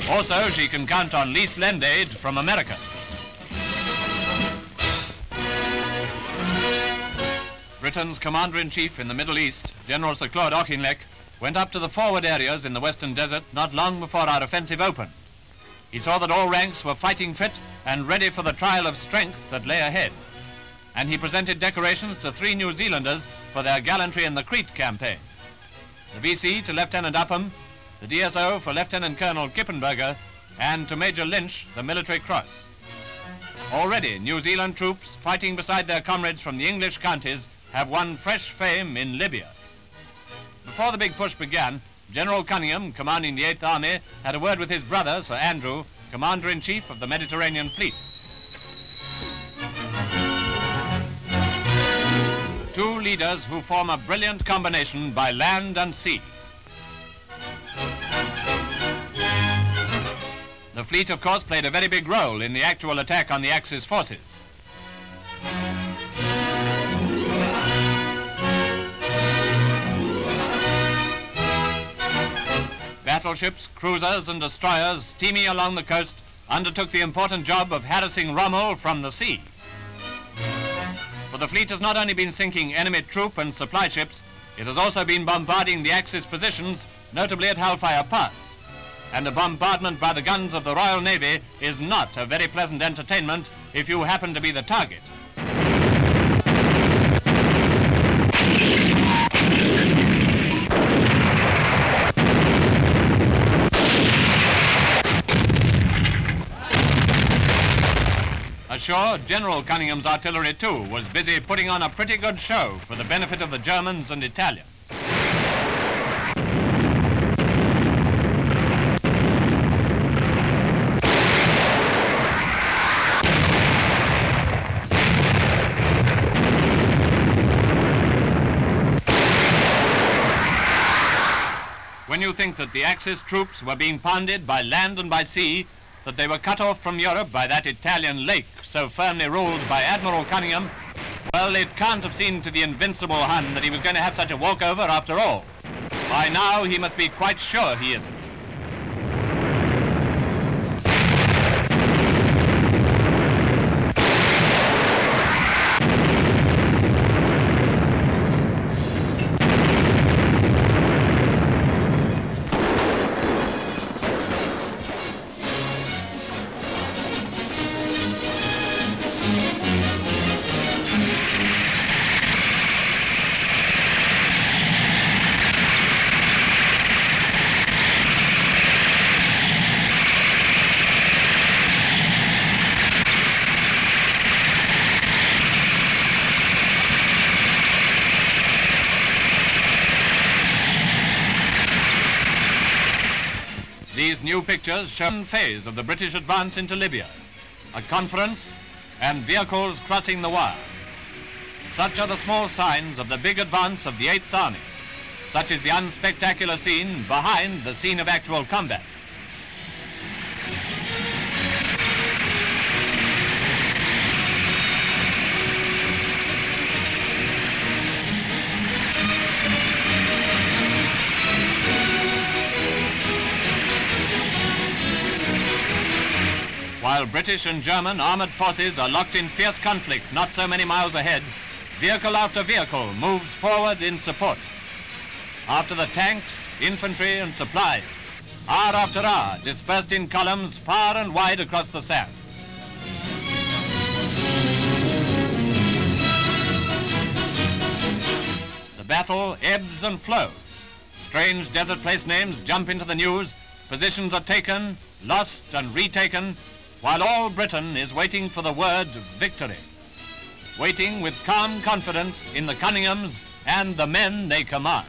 Also, she can count on lease lend aid from America. Britain's Commander-in-Chief in the Middle East, General Sir Claude Auchinleck, went up to the forward areas in the Western Desert not long before our offensive opened. He saw that all ranks were fighting fit and ready for the trial of strength that lay ahead. And he presented decorations to 3 New Zealanders for their gallantry in the Crete Campaign. The VC to Lieutenant Upham, the DSO for Lieutenant Colonel Kippenberger, and to Major Lynch the Military Cross. Already, New Zealand troops fighting beside their comrades from the English counties have won fresh fame in Libya. Before the big push began, General Cunningham, commanding the 8th Army, had a word with his brother, Sir Andrew, Commander-in-Chief of the Mediterranean Fleet. 2 leaders who form a brilliant combination by land and sea. The fleet, of course, played a very big role in the actual attack on the Axis forces. Battleships, cruisers and destroyers steaming along the coast undertook the important job of harassing Rommel from the sea. For the fleet has not only been sinking enemy troop and supply ships, it has also been bombarding the Axis positions, notably at Hellfire Pass. And a bombardment by the guns of the Royal Navy is not a very pleasant entertainment if you happen to be the target. Ashore, General Cunningham's artillery too was busy putting on a pretty good show for the benefit of the Germans and Italians. When you think that the Axis troops were being pounded by land and by sea, that they were cut off from Europe by that Italian lake so firmly ruled by Admiral Cunningham, well, it can't have seemed to the invincible Hun that he was going to have such a walkover after all. By now, he must be quite sure he isn't. These new pictures show one phase of the British advance into Libya, a conference and vehicles crossing the wire. Such are the small signs of the big advance of the 8th Army. Such is the unspectacular scene behind the scene of actual combat. While British and German armored forces are locked in fierce conflict not so many miles ahead, vehicle after vehicle moves forward in support. After the tanks, infantry and supplies, hour after hour dispersed in columns far and wide across the sands. The battle ebbs and flows. Strange desert place names jump into the news, positions are taken, lost and retaken, while all Britain is waiting for the word victory, waiting with calm confidence in the Cunninghams and the men they command.